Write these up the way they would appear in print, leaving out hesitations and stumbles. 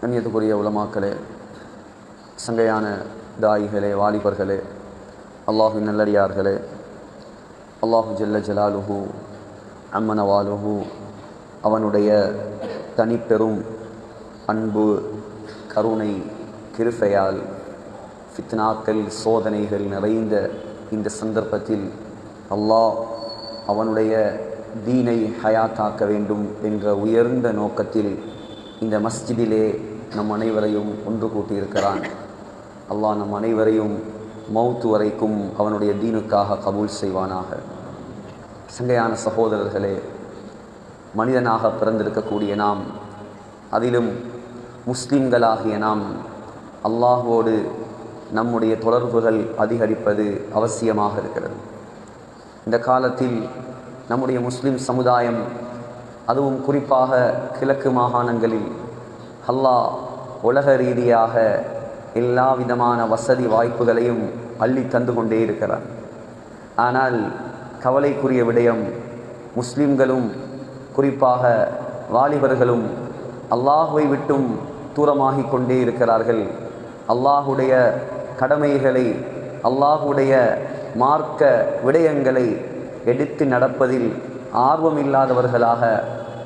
கண்ணியத்துக்குரிய உலமாக்களே, சங்கையான தாயிகளே, வாலிபர்களே, அல்லாஹுவின் நல்லடியார்களே, அல்லாஹு ஜல்ல ஜலாலுஹு அம்மனவாலுஹு அவனுடைய தனிப்பெரும் அன்பு, கருணை, கிருபையால் ஃபித்னாக்கள், சோதனைகள் நிறைந்த இந்த சந்தர்ப்பத்தில் அல்லாஹ் அவனுடைய தீனை ஹயாத்தாக்க வேண்டும் என்ற உயர்ந்த நோக்கத்தில் இந்த மஸ்ஜிதிலே நம் அனைவரையும் ஒன்று கூட்டியிருக்கிறான். அல்லாஹ் நம் அனைவரையும் மௌத்து வரைக்கும் அவனுடைய தீனுக்காக கபூல் செய்வானாக. சங்கையான சகோதரர்களே, மனிதனாக பிறந்திருக்கக்கூடிய நாம், அதிலும் முஸ்லிம்களாகிய நாம், அல்லாஹ்வோடு நம்முடைய தொடர்புகள் அதிகரிப்பது அவசியமாக இருக்கிறது. இந்த காலத்தில் நம்முடைய முஸ்லிம் சமுதாயம், அதுவும் குறிப்பாக கிழக்கு மாகாணங்களில் அல்லாஹ் உலக ரீதியாக எல்லா விதமான வசதி வாய்ப்புகளையும் அள்ளி தந்து கொண்டே இருக்கிறார். ஆனால் கவலைக்குரிய விடயம், முஸ்லிம்களும் குறிப்பாக வாலிபர்களும் அல்லாஹுவை விட்டும் தூரமாகி கொண்டே இருக்கிறார்கள். அல்லாஹுடைய கடமைகளை, அல்லாஹுடைய மார்க்க விடயங்களை எடுத்து நடப்பதில் ஆர்வமில்லாதவர்களாக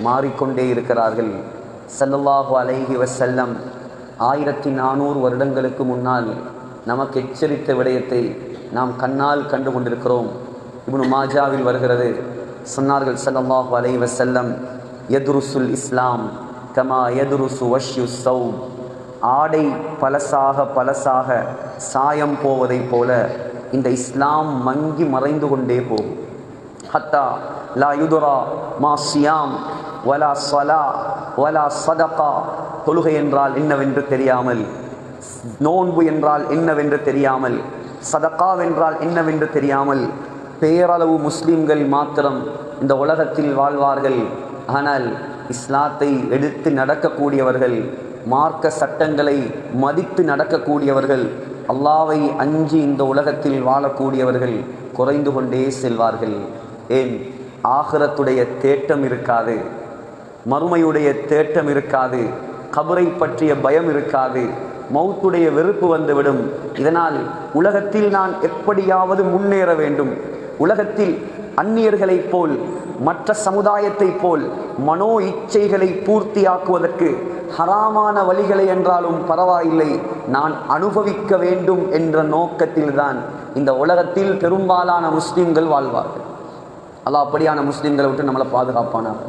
மாறிக்கொண்டே இருக்கிறார்கள். ஸல்லல்லாஹு அலைஹி வஸல்லம் 1400 வருடங்களுக்கு முன்னால் நமக்கு எச்சரித்த விடயத்தை நாம் கண்ணால் கண்டு கொண்டிருக்கிறோம். இப்னு மாஜாவில் வருகிறது, சொன்னார்கள் ஸல்லல்லாஹு அலைஹி வஸல்லம், யதுருசுல் இஸ்லாம் கமா யதுருசு வஷ்யு ஸௌப், ஆடை பலசாக சாயம் போவதைப் போல இந்த இஸ்லாம் மங்கி மறைந்து கொண்டே போகும். ஹத்தா லா யுதுரா மா சியாம் வலா ஸலா வலா ஸதகா, தொழுகை என்றால் என்னவென்று தெரியாமல், நோன்பு என்றால் என்னவென்று தெரியாமல், சதகாவென்றால் என்னவென்று தெரியாமல் பேரளவு முஸ்லிம்கள் மாத்திரம் இந்த உலகத்தில் வாழ்வார்கள். ஆனால் இஸ்லாத்தை எடுத்து நடக்கக்கூடியவர்கள், மார்க்க சட்டங்களை மதித்து நடக்கக்கூடியவர்கள், அல்லாவை அஞ்சி இந்த உலகத்தில் வாழக்கூடியவர்கள் குறைந்து கொண்டே செல்வார்கள். ஏன்? ஆகிரத்துடைய தேட்டம் இருக்காது, மறுமையுடைய தேட்டம் இருக்காது, கபரை பற்றிய பயம் இருக்காது, மௌத்துடைய வெறுப்பு வந்துவிடும். இதனால் உலகத்தில் நான் எப்படியாவது முன்னேற வேண்டும், உலகத்தில் அந்நியர்களைப் போல், மற்ற சமுதாயத்தைப் போல் மனோ இச்சைகளை பூர்த்தியாக்குவதற்கு ஹராமான வழிகளை என்றாலும் பரவாயில்லை, நான் அனுபவிக்க வேண்டும் என்ற நோக்கத்தில்தான் இந்த உலகத்தில் பெரும்பாலான முஸ்லிம்கள் வாழ்வார்கள். அல்லாஹ் அப்படியான முஸ்லிம்களை விட்டு நம்மளை பாதுகாப்பானார்.